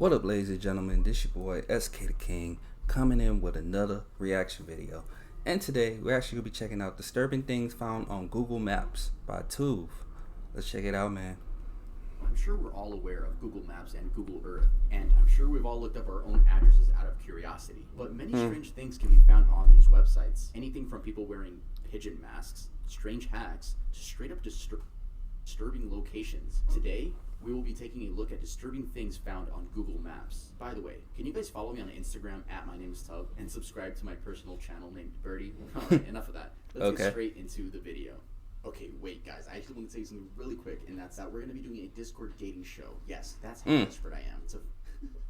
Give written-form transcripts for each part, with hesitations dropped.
What up, ladies and gentlemen? This your boy SK the King coming in with another reaction video. And today we're actually gonna be checking out disturbing things found on Google Maps by Tuvs. Let's check it out, man. I'm sure we're all aware of Google Maps and Google Earth, and I'm sure we've all looked up our own addresses out of curiosity. But many strange things can be found on these websites. Anything from people wearing pigeon masks, strange hacks, to straight up disturbing locations. Today, we will be taking a look at disturbing things found on Google Maps. By the way, can you guys follow me on Instagram at my name is Tuvs and subscribe to my personal channel named Birdie? Alright, enough of that. Let's get straight into the video. Okay, wait guys, I actually want to tell you something really quick, and that's that we're going to be doing a Discord dating show. Yes, that's how desperate I am to...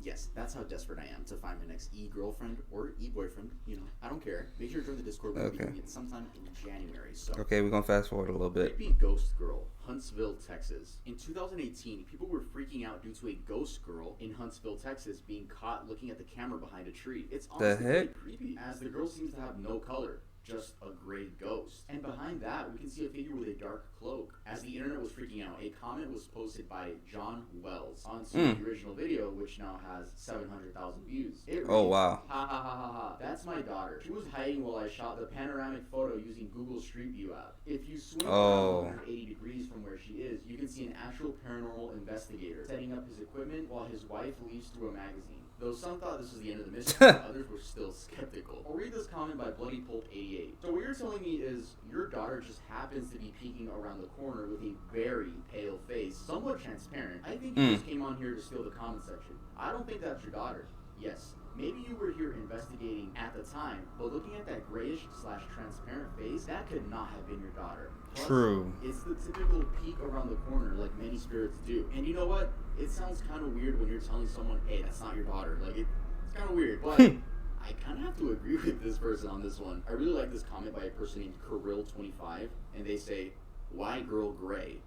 Yes, that's how desperate I am to find my next e-girlfriend or e-boyfriend. You know, I don't care. Make sure to join the Discord. We're doing it sometime in January. So okay, we're going to fast forward a little bit. Creepy ghost girl, Huntsville, Texas. In 2018, people were freaking out due to a ghost girl in Huntsville, Texas being caught looking at the camera behind a tree. It's honestly pretty creepy, as the girl seems to have no color. Just a gray ghost. And behind that, we can see a figure with a dark cloak. As the internet was freaking out, a comment was posted by John Wells onto the original video, which now has 700,000 views. It reads, wow. Ha ha ha ha ha. That's my daughter. She was hiding while I shot the panoramic photo using Google Street View app. If you swing around 180 degrees from where she is, you can see an actual paranormal investigator setting up his equipment while his wife leaves through a magazine. Though some thought this was the end of the mystery, others were still skeptical. I'll read this comment by Bloody Pulp 88. So what you're telling me is your daughter just happens to be peeking around the corner with a very pale face, somewhat transparent. I think you just came on here to steal the comment section. I don't think that's your daughter. Yes, maybe you were here investigating at the time, but looking at that grayish/transparent face, that could not have been your daughter. Plus, true. It's the typical peek around the corner like many spirits do. And you know what? It sounds kind of weird when you're telling someone, hey, that's not your daughter. Like, it's kind of weird, but I kind of have to agree with this person on this one. I really like this comment by a person named Kirill25, and they say, why girl gray?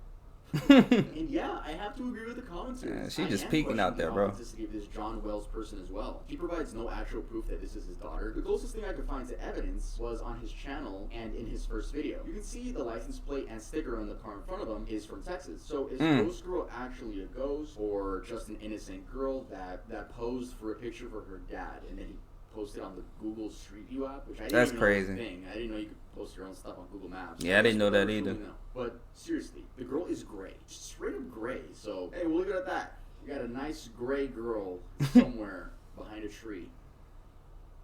And yeah, I have to agree with the commenters. Yeah, she just peeking out there, bro. Of this John Wells person as well. He provides no actual proof that this is his daughter. The closest thing I could find to evidence was on his channel and in his first video. You can see the license plate and sticker on the car in front of him is from Texas. So is Ghost Girl actually a ghost, or just an innocent girl that posed for a picture for her dad, and then he posted on the Google Street View app, which I didn't even know was a thing. I didn't know you could post your own stuff on Google Maps. Yeah, I didn't know that either. But seriously, the girl is gray, straight up gray. So hey, we'll leave it at that. We got a nice gray girl somewhere behind a tree.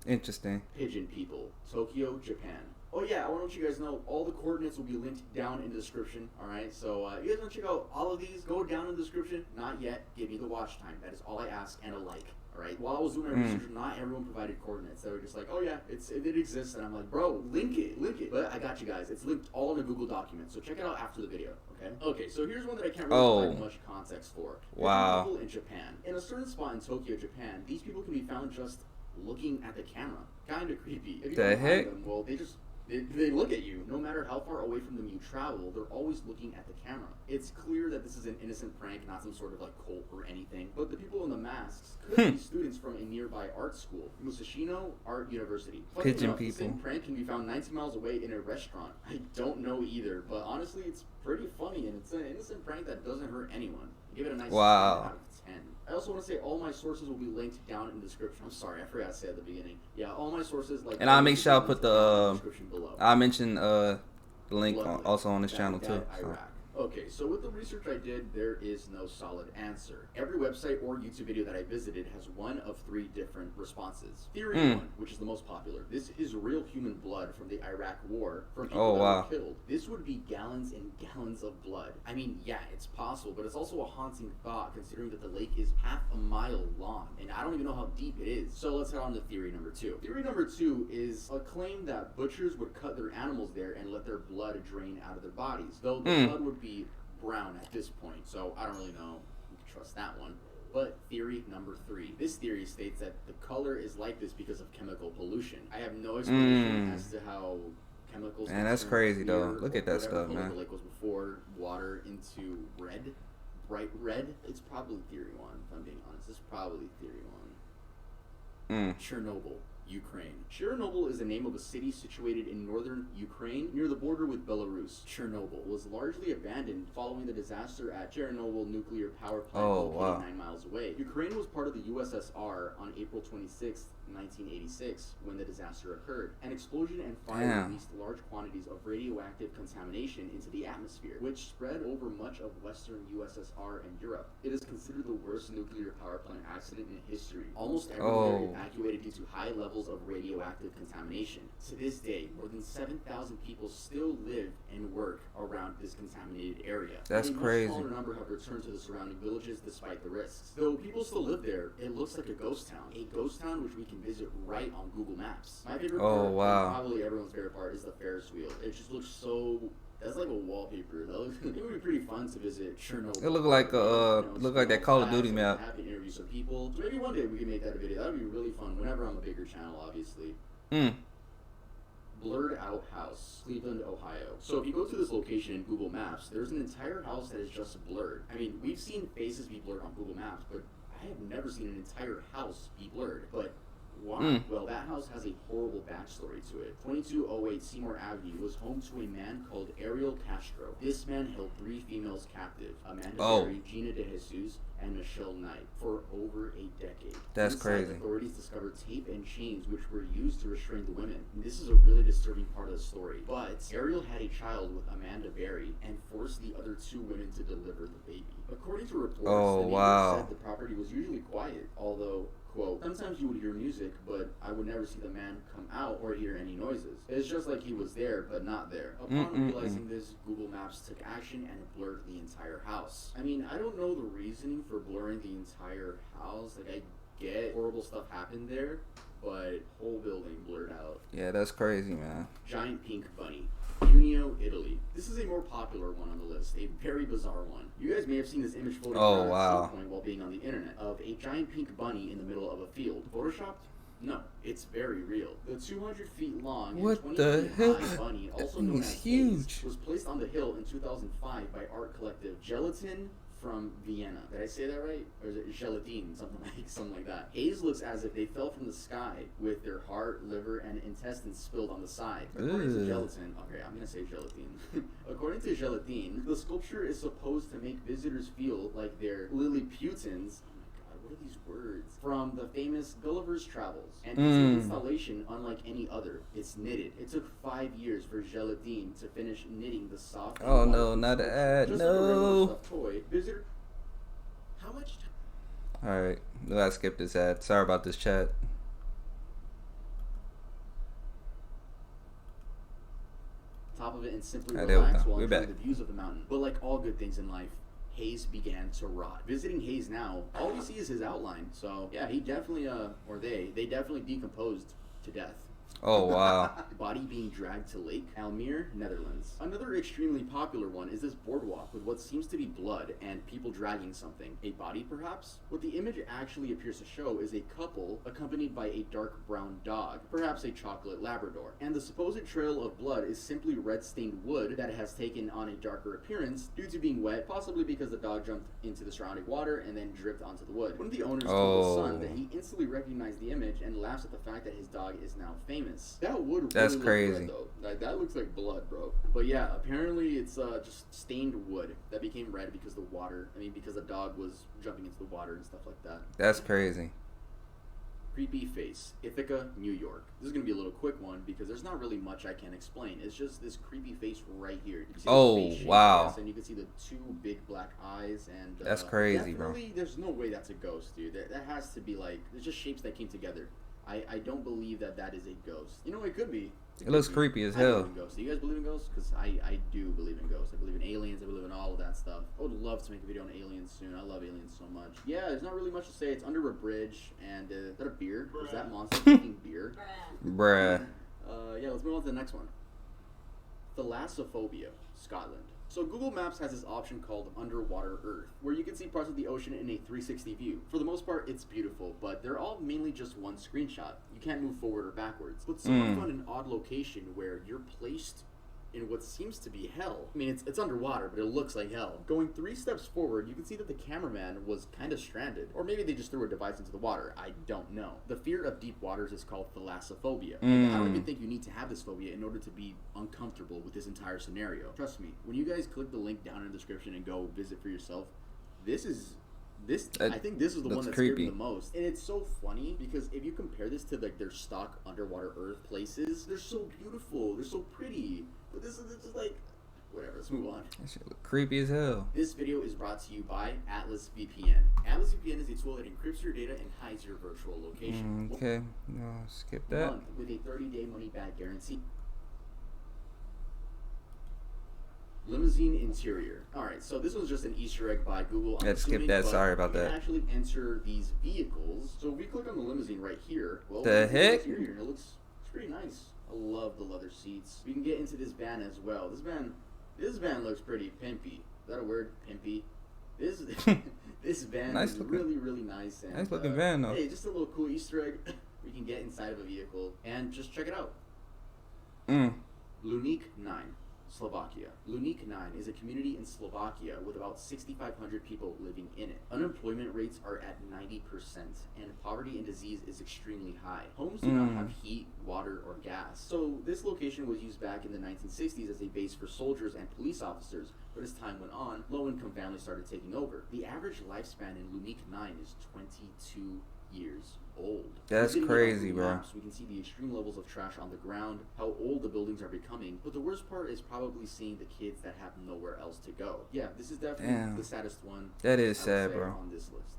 Interesting. Pigeon people, Tokyo, Japan. Oh yeah, I want to let you guys know all the coordinates will be linked down in the description. Alright, so you guys want to check out all of these, go down in the description. Not yet, give me the watch time. That is all I ask, and a like. Alright, while I was doing my research, not everyone provided coordinates. They were just like, oh yeah, it exists, and I'm like, bro, link it. But I got you guys. It's linked all in a Google document, so check it out after the video, okay? Okay, so here's one that I can't really provide much context for. Wow. People in Japan. In a certain spot in Tokyo, Japan, these people can be found just looking at the camera. Kinda creepy. If you don't find them, well, they look at you. No matter how far away from them you travel, they're always looking at the camera. It's clear that this is an innocent prank, not some sort of like cult or anything. But the people in the masks could be students from a nearby art school, Musashino Art University. Pigeon people. The same prank can be found 19 miles away in a restaurant. I don't know either, but honestly, it's pretty funny, and it's an innocent prank that doesn't hurt anyone. Give it a nice 10 out of 10. I also want to say all my sources will be linked down in the description. I'm sorry, I forgot to say at the beginning. Yeah, all my sources, like, and I'll make sure I'll put the description below. I'll mention the link also on this channel too. Okay, so with the research I did, there is no solid answer. Every website or YouTube video that I visited has one of 3 different responses. Theory 1, which is the most popular. This is real human blood from the Iraq War from people that were killed. This would be gallons and gallons of blood. I mean, yeah, it's possible, but it's also a haunting thought considering that the lake is half a mile long, and I don't even know how deep it is. So let's head on to theory number 2. Theory number 2 is a claim that butchers would cut their animals there and let their blood drain out of their bodies, though the blood would be brown at this point, so I don't really know if you can trust that one. But theory number 3. This theory states that the color is like this because of chemical pollution. I have no explanation as to how chemicals... Man, that's crazy, though. Look at that stuff, man. The lake was before water into red, bright red. It's probably theory 1, if I'm being honest. It's probably theory 1. Chernobyl. Ukraine. Chernobyl is the name of a city situated in northern Ukraine near the border with Belarus. Chernobyl was largely abandoned following the disaster at Chernobyl nuclear power plant located 9 miles away. Ukraine was part of the USSR on April 26, 1986, when the disaster occurred. An explosion and fire released large quantities of radioactive contamination into the atmosphere, which spread over much of western USSR and Europe. It is considered the worst nuclear power plant accident in history. Almost everyone evacuated due to high levels of radioactive contamination. To this day, more than 7,000 people still live and work around this contaminated area. That's crazy. A much smaller number have returned to the surrounding villages despite the risks. Though people still live there, it looks like a ghost town. A ghost town which we can visit right on Google Maps. My favorite part, and probably everyone's favorite part, is the Ferris wheel. It just looks so... That's like a wallpaper. It would be pretty fun to visit Chernobyl. It looked like like that Call of Duty map. Happy to interview some people. So maybe one day we can make that a video. That would be really fun. Whenever I'm a bigger channel, obviously. Blurred out house, Cleveland, Ohio. So if you go to this location in Google Maps, there's an entire house that is just blurred. I mean, we've seen faces be blurred on Google Maps, but I have never seen an entire house be blurred. But why? Well, that house has a horrible backstory to it. 2208 Seymour Avenue was home to a man called Ariel Castro. This man held 3 females captive, Amanda Berry, Gina De Jesus, and Michelle Knight, for over a decade. That's Inside, crazy. Authorities discovered tape and chains which were used to restrain the women. And this is a really disturbing part of the story. But Ariel had a child with Amanda Berry and forced the other 2 women to deliver the baby. According to reports, the neighbors said the property was usually quiet, although, quote, sometimes you would hear music, but I would never see the man come out or hear any noises. It's just like he was there, but not there. Upon realizing this, Google Maps took action and blurred the entire house. I mean, I don't know the reasoning for blurring the entire house. Like, I get horrible stuff happened there, but whole building blurred out. Yeah, that's crazy, man. Giant pink bunny. Cuneo, Italy. This is a more popular one on the list, a very bizarre one. You guys may have seen this image floating around at some point while being on the internet of a giant pink bunny in the middle of a field. Photoshopped? No, it's very real. The 200 feet long and 20 feet high bunny, also known as huge, was placed on the hill in 2005 by art collective Gelatin from Vienna. Did I say that right? Or is it gelatine? Something like that. Haze looks as if they fell from the sky with their heart, liver, and intestines spilled on the side. According to Gelatin, okay, I'm gonna say gelatine. According to Gelatine, the sculpture is supposed to make visitors feel like they're Lilliputians. What are these words? From the famous Gulliver's Travels. And it's an installation unlike any other. It's knitted. It took 5 years for Gelatine to finish knitting the soft... Oh no, not an ad. Just No. Like a toy. Visitor... How much time? Alright, no, I skipped this ad. Sorry about this chat. Top of it and simply relax while enjoying back. the views of the mountain. But like all good things in life, Hayes began to rot. Visiting Hayes now, all we see is his outline. So yeah, he definitely, or they definitely decomposed to death. Oh, wow. Body being dragged to Lake Almere, Netherlands. Another extremely popular one is this boardwalk with what seems to be blood and people dragging something. A body, perhaps? What the image actually appears to show is a couple accompanied by a dark brown dog, perhaps a chocolate Labrador. And the supposed trail of blood is simply red-stained wood that has taken on a darker appearance due to being wet, possibly because the dog jumped into the surrounding water and then dripped onto the wood. One of the owners told his son that he instantly recognized the image and laughs at the fact that his dog is now famous. That would That's really crazy. look red, though. Like, that looks like blood, bro. But yeah, apparently it's just stained wood that became red because the water. I mean, because the dog was jumping into the water and stuff like that. That's crazy. Creepy face, Ithaca, New York. This is gonna be a little quick one because there's not really much I can explain. It's just this creepy face right here. You can see the face shape, wow. and you can see the 2 big black eyes and. That's crazy, bro. There's no way that's a ghost, dude. That has to be like it's just shapes that came together. I don't believe that is a ghost. You know, it could be. It looks creepy as I hell. believe in ghosts. Do you guys believe in ghosts? Because I do believe in ghosts. I believe in aliens. I believe in all of that stuff. I would love to make a video on aliens soon. I love aliens so much. Yeah, there's not really much to say. It's under a bridge, and is that a beer? Is that monster drinking beer? Bruh. Yeah, let's move on to the next one. Thalassophobia, Scotland. So Google Maps has this option called Underwater Earth, where you can see parts of the ocean in a 360 view. For the most part, it's beautiful, but they're all mainly just one screenshot. You can't move forward or backwards. But someone found an odd location where you're placed in what seems to be hell. I mean, it's underwater, but it looks like hell. Going 3 steps forward, you can see that the cameraman was kind of stranded. Or maybe they just threw a device into the water. I don't know. The fear of deep waters is called thalassophobia. I don't even think you need to have this phobia in order to be uncomfortable with this entire scenario. Trust me, when you guys click the link down in the description and go visit for yourself, I think this is the one that scared me the most. And it's so funny because if you compare this to like their stock underwater earth places, they're so beautiful, they're so pretty. But this is just like, whatever, let's move on. That shit look creepy as hell. This video is brought to you by Atlas VPN. Atlas VPN is a tool that encrypts your data and hides your virtual location. Okay, no, skip that. With a 30-day money-back guarantee. Limousine interior. Alright, so this was just an Easter egg by Google. Yeah, skip that. Sorry about that. You can actually enter these vehicles. So if we click on the limousine right here, well, the heck? Interior, and it looks pretty nice. I love the leather seats. We can get into this van as well. This van looks pretty pimpy. Is that a word? Pimpy. This van nice is looking, really nice. And, nice looking van though. Hey, just a little cool Easter egg. We can get inside of a vehicle and just check it out. Luník 9. Slovakia. Luník 9 is a community in Slovakia with about 6,500 people living in it. Unemployment rates are at 90%, and poverty and disease is extremely high. Homes do not have heat, water, or gas. So this location was used back in the 1960s as a base for soldiers and police officers, but as time went on, low-income families started taking over. The average lifespan in Luník 9 is 22 years old. That's crazy, bro. Maps, we can see the extreme levels of trash on the ground, how old the buildings are becoming, but the worst part is probably seeing the kids that have nowhere else to go. Yeah, this is definitely the saddest one. That is sad, bro. On this list.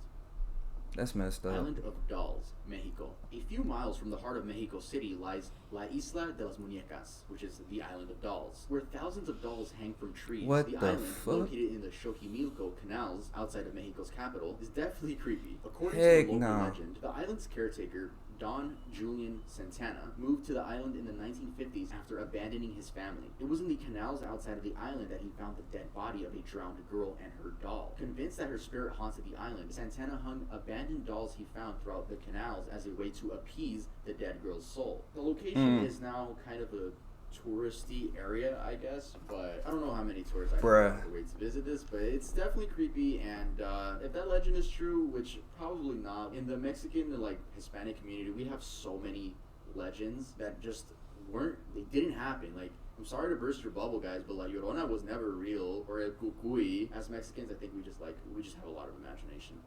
That's messed up. Island of Dolls, Mexico. A few miles from the heart of Mexico City lies La Isla de las Muñecas, which is the Island of Dolls, where thousands of dolls hang from trees. What the the island, fuck? located in the Xochimilco canals outside of Mexico's capital, is definitely creepy. According Heck to the local no. legend, the island's caretaker, Don Julian Santana, moved to the island in the 1950s after abandoning his family. It was in the canals outside of the island that he found the dead body of a drowned girl and her doll. Convinced that her spirit haunted the island, Santana hung abandoned dolls he found throughout the canals as a way to appease the dead girl's soul. The location is now kind of a touristy area, I guess, but I don't know how many tourists I have to wait to visit this, but it's definitely creepy. And if that legend is true, which probably not, in the Mexican and like Hispanic community, we have so many legends that just they didn't happen. Like, I'm sorry to burst your bubble, guys, but La Llorona was never real, or El Cucuy. As Mexicans, I think we just have a lot of imagination.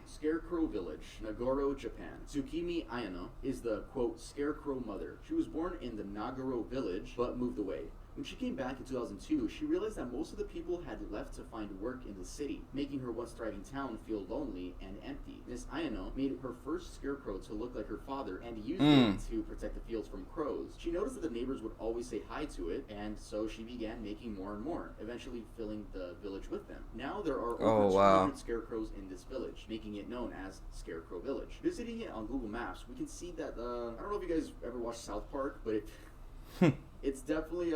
Scarecrow Village, Nagoro, Japan. Tsukimi Ayano is the, quote, scarecrow mother. She was born in the Nagoro village, but moved away. When she came back in 2002, she realized that most of the people had left to find work in the city, making her once thriving town feel lonely and empty. Miss Ayano made her first scarecrow to look like her father and used it to protect the fields from crows. She noticed that the neighbors would always say hi to it, and so she began making more and more, eventually filling the village with them. Now there are over 200 scarecrows in this village, making it known as Scarecrow Village. Visiting it on Google Maps, we can see that, I don't know if you guys ever watched South Park, but it's definitely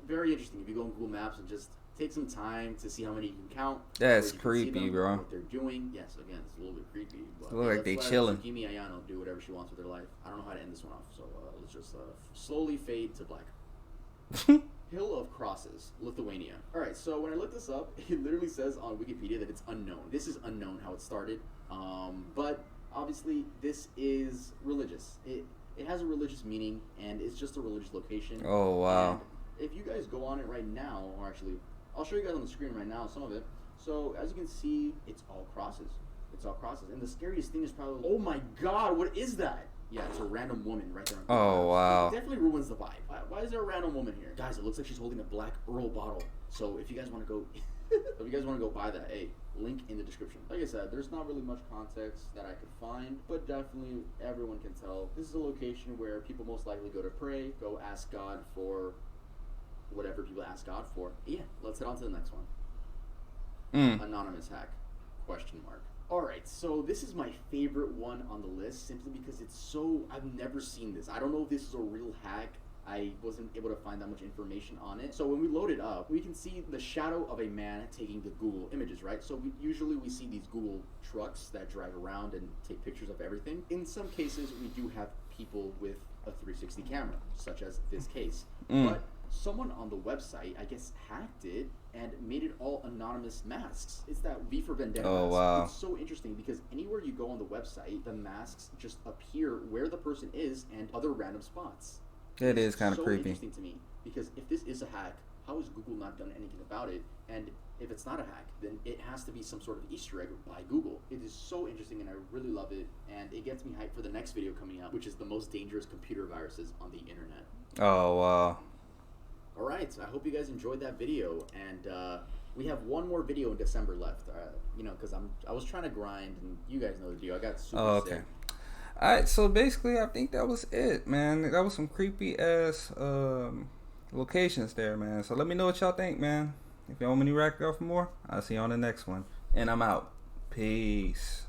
very interesting if you go on Google Maps and just take some time to see how many you can count. That's creepy, bro. What they're doing. Yes, again, it's a little bit creepy. But look like they chilling. Tsukimi Ayano do whatever she wants with her life. I don't know how to end this one off, so let's just slowly fade to black. Hill of Crosses, Lithuania. Alright, so when I looked this up, it literally says on Wikipedia that it's unknown. This is unknown how it started, but obviously this is religious. It has a religious meaning, and it's just a religious location. Oh, wow. And if you guys go on it right now, or actually, I'll show you guys on the screen right now some of it. So, as you can see, it's all crosses. It's all crosses. And the scariest thing is probably, oh my god, what is that? Yeah, it's a random woman right there. Oh, wow. It definitely ruins the vibe. Why is there a random woman here? Guys, it looks like she's holding a black Earl bottle. So, if you guys want to go... if you guys want to go buy that, hey, link in the description. Like I said, there's not really much context that I could find, but definitely everyone can tell this is a location where people most likely go to pray, go ask God for whatever people ask God for. Yeah, let's head on to the next one. Anonymous hack, question mark. Alright, so this is my favorite one on the list simply because it's so, I've never seen this. I don't know if this is a real hack. I wasn't able to find that much information on it. So when we load it up, we can see the shadow of a man taking the Google images, right? So usually we see these Google trucks that drive around and take pictures of everything. In some cases, we do have people with a 360 camera, such as this case. But someone on the website, I guess, hacked it and made it all anonymous masks. It's that V for Vendetta mask. Wow. It's so interesting because anywhere you go on the website, the masks just appear where the person is and other random spots. It is kind of so creepy. Interesting to me because if this is a hack, how has Google not done anything about it? And if it's not a hack, then it has to be some sort of Easter egg by Google. It is so interesting and I really love it. And it gets me hyped for the next video coming up, which is the most dangerous computer viruses on the internet. Oh, wow. All right, I hope you guys enjoyed that video. And we have one more video in December left. You know, because I was trying to grind, and you guys know the deal. I got super sick. Alright, so basically I think that was it, man. That was some creepy ass locations there, man. So let me know what y'all think, man. If y'all want me to react off more, I'll see you on the next one. And I'm out. Peace.